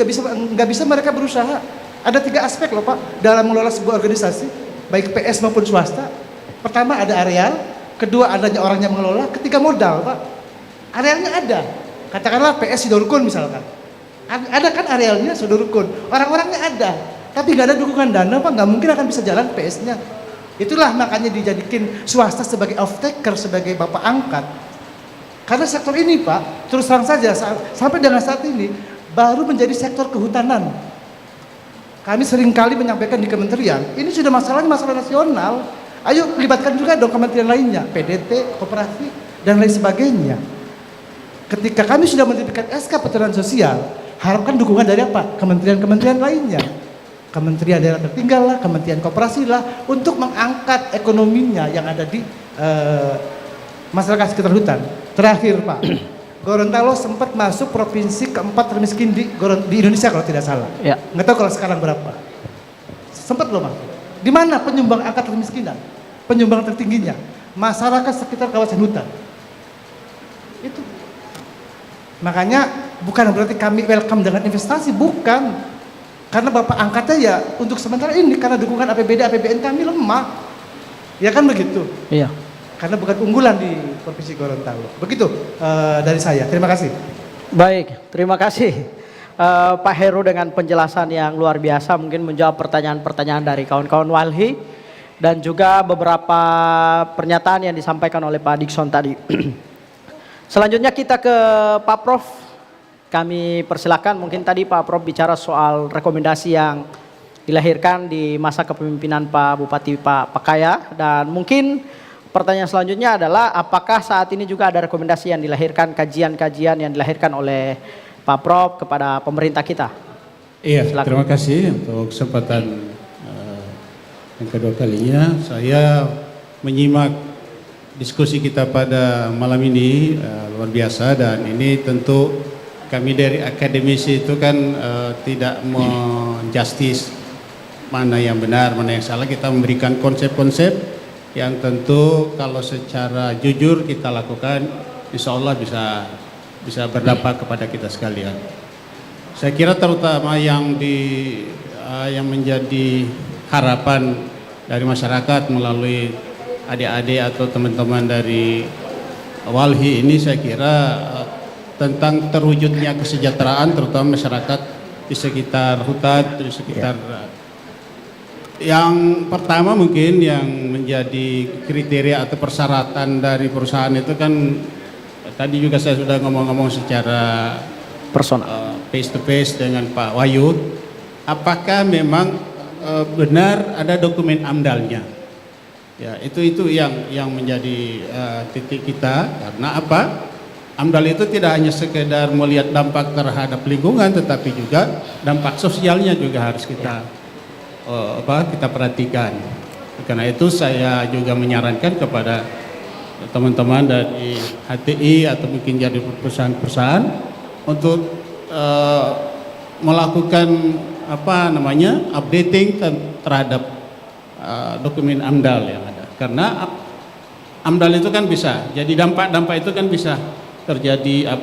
nggak bisa mereka berusaha. Ada 3 aspek loh Pak dalam mengelola sebuah organisasi, baik PS maupun swasta. Pertama ada areal, kedua adanya orang yang mengelola, ketiga modal Pak. Arealnya ada, katakanlah PS Sidorukun misalkan, ada kan arealnya Sidorukun, orang-orangnya ada, tapi nggak ada dukungan dana Pak, nggak mungkin akan bisa jalan PS-nya. Itulah makanya dijadikan swasta sebagai off-taker, sebagai bapak angkat. Karena sektor ini Pak, terus terang saja sampai dengan saat ini baru menjadi sektor kehutanan. Kami seringkali menyampaikan di kementerian, ini sudah masalah nasional. Ayo libatkan juga dong kementerian lainnya, PDT, koperasi, dan lain sebagainya. Ketika kami sudah menerbitkan SK Perhutanan Sosial, harapkan dukungan dari apa? Kementerian-kementerian lainnya. Kementerian Daerah Tertinggal lah, Kementerian Koperasi lah, untuk mengangkat ekonominya yang ada di masyarakat sekitar hutan. Terakhir Pak, Gorontalo sempat masuk provinsi keempat termiskin di Indonesia kalau tidak salah. Ya. Nggak tahu kalau sekarang berapa. Sempat loh Mas. Di mana penyumbang angka kemiskinan? Penyumbang tertingginya masyarakat sekitar kawasan hutan. Itu. Makanya bukan berarti kami welcome dengan investasi, bukan. Karena Bapak angkatnya ya untuk sementara ini karena dukungan APBD APBN kami lemah. Ya kan begitu? Iya. Karena bukan unggulan di Provinsi Gorontalo. Begitu dari saya. Terima kasih. Baik, terima kasih Pak Heru dengan penjelasan yang luar biasa. Mungkin menjawab pertanyaan-pertanyaan dari kawan-kawan Walhi dan juga beberapa pernyataan yang disampaikan oleh Pak Dikson tadi. Selanjutnya kita ke Pak Prof. Kami persilakan, mungkin tadi Pak Prof bicara soal rekomendasi yang dilahirkan di masa kepemimpinan Pak Bupati Pak Pakaya, dan mungkin pertanyaan selanjutnya adalah apakah saat ini juga ada rekomendasi yang dilahirkan, kajian-kajian yang dilahirkan oleh Pak Prof kepada pemerintah kita? Iya, silakan. Terima kasih untuk kesempatan yang kedua kalinya. Saya menyimak diskusi kita pada malam ini luar biasa, dan ini tentu kami dari akademisi itu kan tidak menjustis mana yang benar, mana yang salah. Kita memberikan konsep-konsep yang tentu kalau secara jujur kita lakukan, insya Allah bisa berdampak kepada kita sekalian. Saya kira terutama yang menjadi harapan dari masyarakat melalui adik-adik atau teman-teman dari Walhi ini, saya kira tentang terwujudnya kesejahteraan terutama masyarakat di sekitar hutan, di sekitar yang pertama mungkin yang menjadi kriteria atau persyaratan dari perusahaan itu kan tadi juga saya sudah ngomong-ngomong secara personal, face to face dengan Pak Wahyu, apakah memang benar ada dokumen AMDAL-nya? Ya, itu yang menjadi titik kita. Karena apa? AMDAL itu tidak hanya sekedar melihat dampak terhadap lingkungan, tetapi juga dampak sosialnya juga harus kita perhatikan. Karena itu saya juga menyarankan kepada teman-teman dari HTI atau mungkin jadi perusahaan-perusahaan untuk melakukan updating terhadap dokumen AMDAL yang ada. Karena AMDAL itu kan bisa, jadi dampak-dampak itu kan bisa terjadi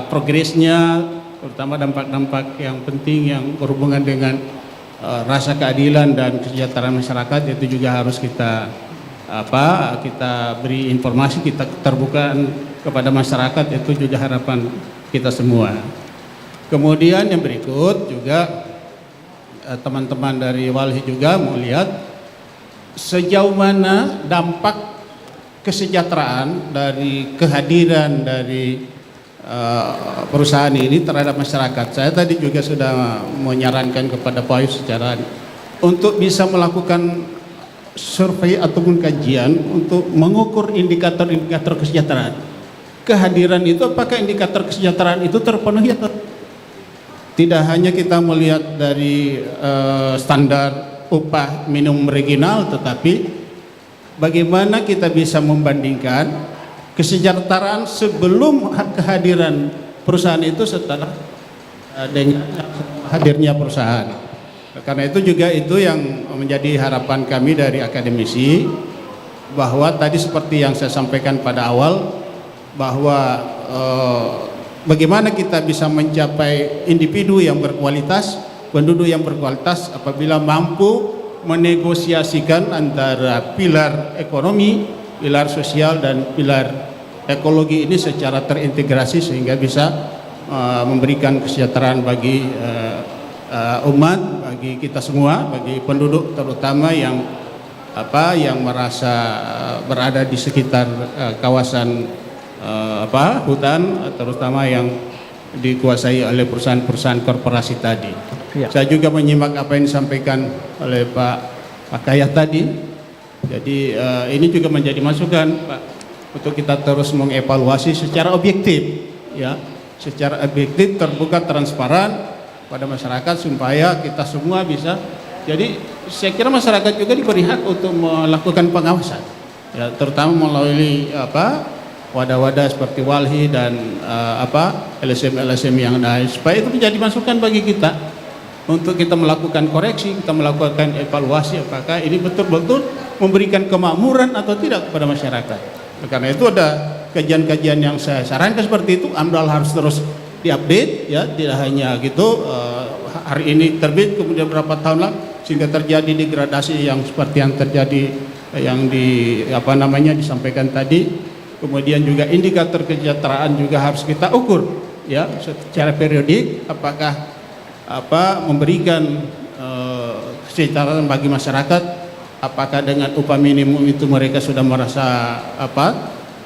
progresnya, terutama dampak-dampak yang penting yang berhubungan dengan rasa keadilan dan kesejahteraan masyarakat, itu juga harus kita beri informasi, kita terbukaan kepada masyarakat, itu juga harapan kita semua. Kemudian yang berikut juga teman-teman dari Walhi juga mau lihat sejauh mana dampak kesejahteraan dari kehadiran dari perusahaan ini terhadap masyarakat. Saya tadi juga sudah menyarankan kepada Pak Wahyu secara untuk bisa melakukan survei ataupun kajian untuk mengukur indikator-indikator kesejahteraan. Kehadiran itu, apakah indikator kesejahteraan itu terpenuhi atau tidak hanya kita melihat dari standar upah minimum regional, tetapi bagaimana kita bisa membandingkan kesejahteraan sebelum kehadiran perusahaan itu setelah dengan hadirnya perusahaan. Karena itu juga itu yang menjadi harapan kami dari akademisi, bahwa tadi seperti yang saya sampaikan pada awal, bahwa bagaimana kita bisa mencapai individu yang berkualitas, penduduk yang berkualitas apabila mampu menegosiasikan antara pilar ekonomi, pilar sosial dan pilar ekologi ini secara terintegrasi sehingga bisa memberikan kesejahteraan bagi umat, bagi kita semua, bagi penduduk terutama yang merasa berada di sekitar kawasan hutan, terutama yang dikuasai oleh perusahaan-perusahaan korporasi tadi. Ya. Saya juga menyimak apa yang disampaikan oleh Pak Kayat tadi. Jadi ini juga menjadi masukan Pak untuk kita terus mengevaluasi secara objektif, ya, secara objektif, terbuka, transparan pada masyarakat supaya kita semua bisa. Jadi saya kira masyarakat juga diberi hak untuk melakukan pengawasan, ya, terutama melalui wadah-wadah seperti Walhi dan LSM-LSM yang lain, supaya itu menjadi masukan bagi kita untuk kita melakukan koreksi, kita melakukan evaluasi apakah ini betul-betul memberikan kemakmuran atau tidak kepada masyarakat. Karena itu ada kajian-kajian yang saya sarankan seperti itu. AMDAL harus terus diupdate, ya, tidak hanya gitu hari ini terbit kemudian berapa tahun lagi sehingga terjadi degradasi yang seperti yang terjadi yang disampaikan tadi. Kemudian juga indikator kesejahteraan juga harus kita ukur, ya, secara periodik apakah memberikan kesejahteraan bagi masyarakat, apakah dengan upah minimum itu mereka sudah merasa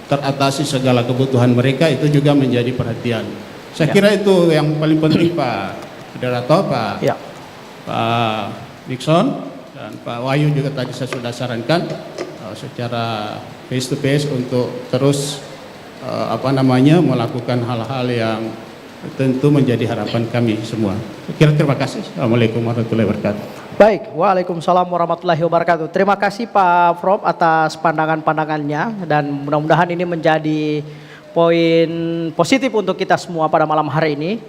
teratasi segala kebutuhan mereka, itu juga menjadi perhatian. Saya kira itu yang paling penting Pak Moderator, Pak Dickson dan Pak Wahyu juga tadi saya sudah sarankan secara face to face untuk terus melakukan hal-hal yang tentu menjadi harapan kami semua. Terima kasih. Assalamualaikum warahmatullahi wabarakatuh. Baik, waalaikumsalam warahmatullahi wabarakatuh. Terima kasih Pak Prof atas pandangan-pandangannya dan mudah-mudahan ini menjadi poin positif untuk kita semua pada malam hari ini.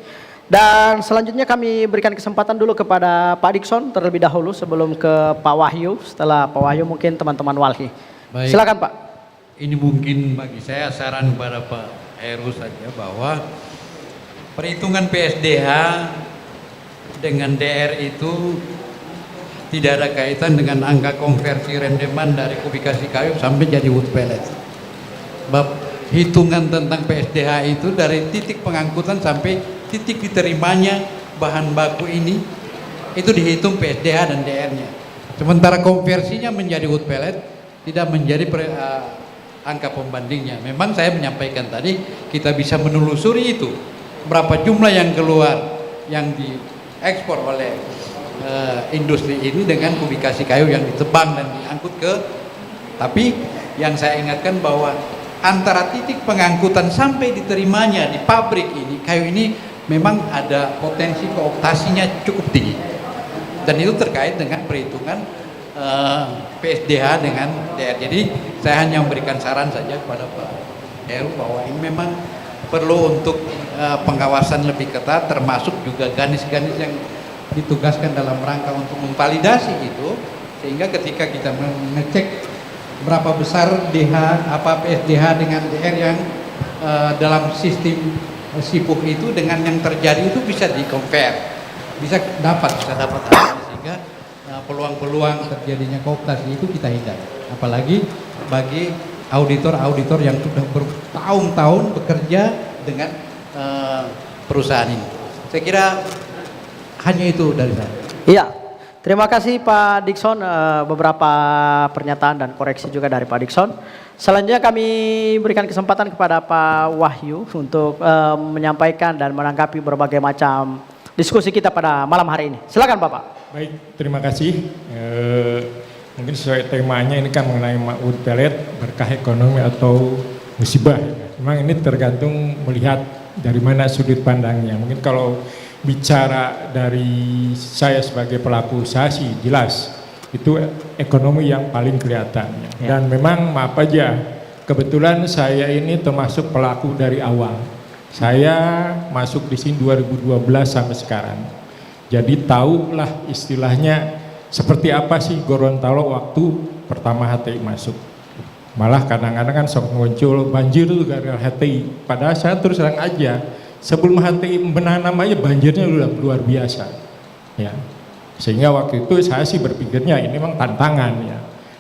Dan selanjutnya kami berikan kesempatan dulu kepada Pak Dickson terlebih dahulu sebelum ke Pak Wahyu. Setelah Pak Wahyu mungkin teman-teman Walhi. Baik. Silakan Pak. Ini mungkin bagi saya saran kepada Pak Heru saja bahwa perhitungan PSDH dengan DR itu tidak ada kaitan dengan angka konversi rendeman dari kubikasi kayu sampai jadi wood pellet. Bab hitungan tentang PSDH itu dari titik pengangkutan sampai titik diterimanya bahan baku ini itu dihitung PSDH dan DR-nya. Sementara konversinya menjadi wood pellet tidak menjadi angka pembandingnya. Memang saya menyampaikan tadi kita bisa menelusuri itu berapa jumlah yang keluar yang diekspor oleh industri ini dengan kubikasi kayu yang ditebang dan diangkut ke. Tapi yang saya ingatkan bahwa antara titik pengangkutan sampai diterimanya di pabrik ini kayu ini memang ada potensi keoktasinya cukup tinggi dan itu terkait dengan perhitungan PSDH dengan DR. Jadi saya hanya memberikan saran saja kepada Pak Heru bahwa ini memang perlu untuk pengawasan lebih ketat, termasuk juga ganis-ganis yang ditugaskan dalam rangka untuk memvalidasi itu, sehingga ketika kita mengecek berapa besar PSDH dengan DR yang dalam sistem SIPUK itu dengan yang terjadi itu bisa di-compare, bisa dapat sehingga peluang-peluang terjadinya kooptasi itu kita hindari. Apalagi bagi auditor-auditor yang sudah bertahun-tahun bekerja dengan perusahaan ini. Saya kira hanya itu dari saya. Iya, terima kasih Pak Dickson, beberapa pernyataan dan koreksi juga dari Pak Dickson. Selanjutnya kami berikan kesempatan kepada Pak Wahyu untuk menyampaikan dan menanggapi berbagai macam diskusi kita pada malam hari ini. Silakan Bapak. Baik, terima kasih. Mungkin sesuai temanya ini kan mengenai wood pellet, berkah ekonomi atau musibah. Memang ini tergantung melihat dari mana sudut pandangnya. Mungkin kalau bicara dari saya sebagai pelaku usaha sih jelas itu ekonomi yang paling kelihatan. Dan memang maaf aja, kebetulan saya ini termasuk pelaku dari awal. Saya masuk di sini 2012 sampai sekarang. Jadi tahulah istilahnya seperti apa sih Gorontalo waktu pertama HTI masuk. Malah kadang-kadang kan sok muncul banjir tuh gara-gara HTI. Padahal saya terus terang aja, Sebelum HTI menanam aja banjirnya udah luar biasa. Ya. Sehingga waktu itu saya sih berpikirnya ini memang tantangan ya.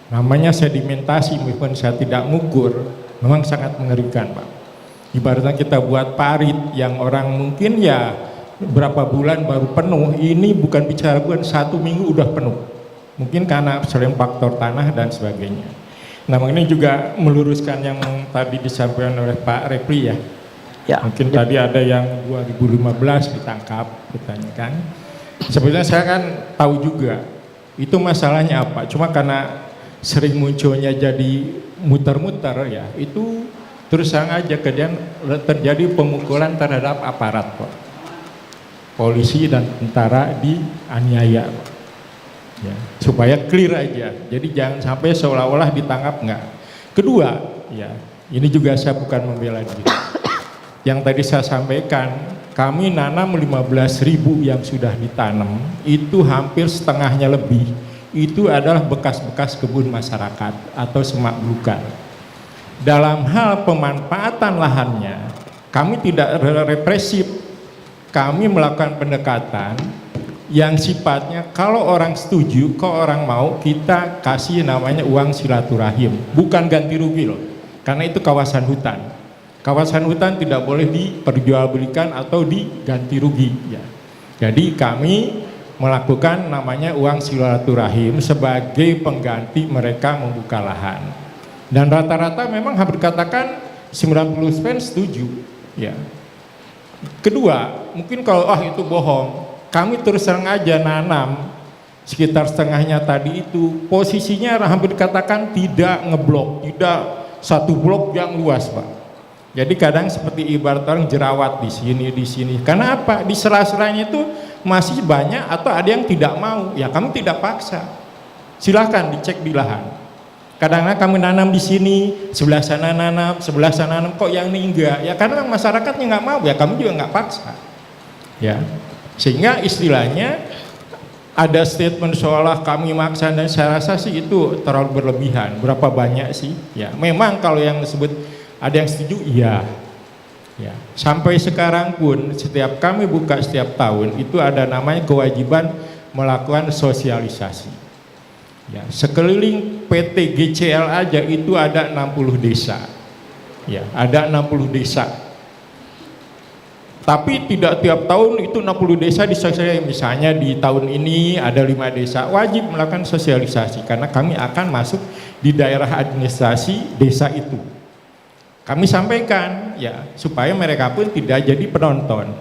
Namanya sedimentasi meskipun saya tidak mengukur, memang sangat mengerikan Pak. Ibaratnya kita buat parit yang orang mungkin ya berapa bulan baru penuh, ini bukan bicara bulan, 1 minggu udah penuh. Mungkin karena selain faktor tanah dan sebagainya. Nah ini juga meluruskan yang tadi disampaikan oleh Pak Repli ya. Ya. Mungkin tadi ada yang 2015 ditangkap, ditanyakan. Sebenarnya saya kan tahu juga itu masalahnya apa. Cuma karena sering munculnya jadi muter-muter ya, itu terus aja kemudian terjadi pemukulan terhadap aparat Pak. Polisi dan tentara dianiaya Pak. Ya, supaya clear aja. Jadi jangan sampai seolah-olah ditangkap enggak. Kedua, ya, ini juga saya bukan membela diri. Yang tadi saya sampaikan, kami nanam 15.000 yang sudah ditanam, itu hampir setengahnya lebih. Itu adalah bekas-bekas kebun masyarakat atau semak belukar. Dalam hal pemanfaatan lahannya, kami tidak represif. Kami melakukan pendekatan yang sifatnya kalau orang setuju, kalau orang mau, kita kasih namanya uang silaturahim, bukan ganti rugi loh. Karena itu kawasan hutan. Kawasan hutan tidak boleh diperjualbelikan atau diganti rugi ya. Jadi kami melakukan namanya uang silaturahim sebagai pengganti mereka membuka lahan. Dan rata-rata memang hampir katakan 90% setuju ya. Kedua, mungkin kalau itu bohong, kami terus terang aja nanam sekitar setengahnya tadi itu posisinya hampir dikatakan tidak ngeblok, tidak satu blok yang luas Pak. Jadi kadang seperti ibarat orang jerawat di sini. Karena apa? Di sela-selanya itu masih banyak atau ada yang tidak mau. Ya kami tidak paksa. Silahkan dicek di lahan. Kadang-kadang kami nanam di sini, sebelah sana nanam, kok yang ini enggak. Ya karena masyarakatnya nggak mau, ya kami juga nggak paksa. Ya, sehingga istilahnya ada statement seolah kami maksa dan saya rasa sih itu terlalu berlebihan. Berapa banyak sih? Ya, memang kalau yang disebut ada yang setuju, iya. Ya, sampai sekarang pun setiap kami buka setiap tahun itu ada namanya kewajiban melakukan sosialisasi. Ya, sekeliling PT GCL aja itu ada 60 desa. Ya, ada 60 desa. Tapi tidak tiap tahun itu 60 desa disosialisasi. Misalnya di tahun ini ada 5 desa, wajib melakukan sosialisasi karena kami akan masuk di daerah administrasi desa itu. Kami sampaikan ya supaya mereka pun tidak jadi penonton.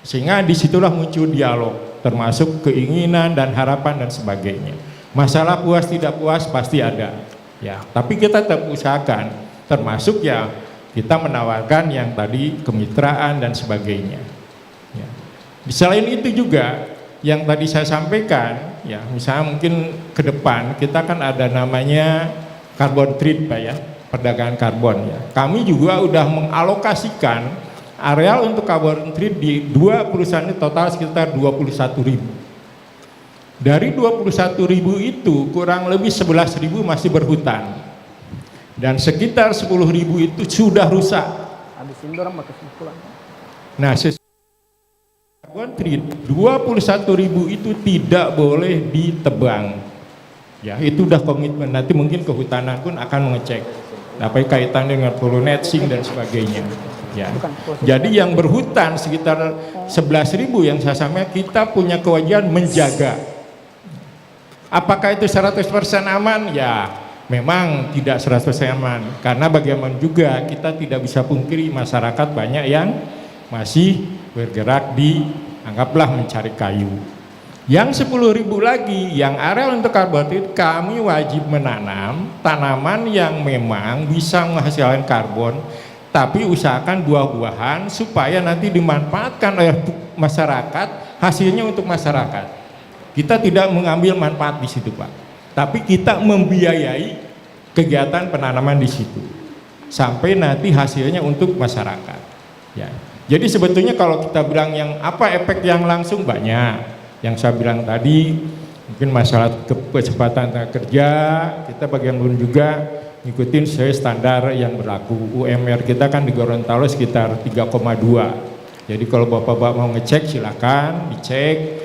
Sehingga disitulah muncul dialog, termasuk keinginan dan harapan dan sebagainya. Masalah puas tidak puas pasti ada, ya. Tapi kita tetap usahakan, termasuk ya kita menawarkan yang tadi kemitraan dan sebagainya. Ya. Selain itu juga yang tadi saya sampaikan, ya misalnya mungkin ke depan kita kan ada namanya carbon trade Pak ya, perdagangan karbon ya. Kami juga udah mengalokasikan areal untuk carbon trade di 2 perusahaan ini total sekitar 21.000. Dari 21.000 itu kurang lebih 11.000 masih berhutan dan sekitar 10.000 itu sudah rusak. Nah, carbon trade 21.000 itu tidak boleh ditebang. Ya, itu udah komitmen. Nanti mungkin kehutanan pun akan mengecek apa kaitan dengan pollination dan sebagainya. Ya. Jadi yang berhutan sekitar 11.000 yang saya sampaikan kita punya kewajiban menjaga. Apakah itu 100% aman? Ya, memang tidak 100% aman. Karena bagaimana juga kita tidak bisa pungkiri masyarakat banyak yang masih bergerak di, anggaplah mencari kayu. Yang 10.000 lagi, yang areal untuk karbon, kami wajib menanam tanaman yang memang bisa menghasilkan karbon, tapi usahakan buah-buahan supaya nanti dimanfaatkan oleh masyarakat, hasilnya untuk masyarakat. Kita tidak mengambil manfaat di situ Pak, tapi kita membiayai kegiatan penanaman di situ sampai nanti hasilnya untuk masyarakat. Ya, jadi sebetulnya kalau kita bilang yang apa efek yang langsung banyak, yang saya bilang tadi mungkin masalah kecepatan kerja kita bagaimana juga ngikutin sesuai standar yang berlaku. UMR kita kan di Gorontalo sekitar 3,2. Jadi kalau bapak-bapak mau ngecek silakan dicek.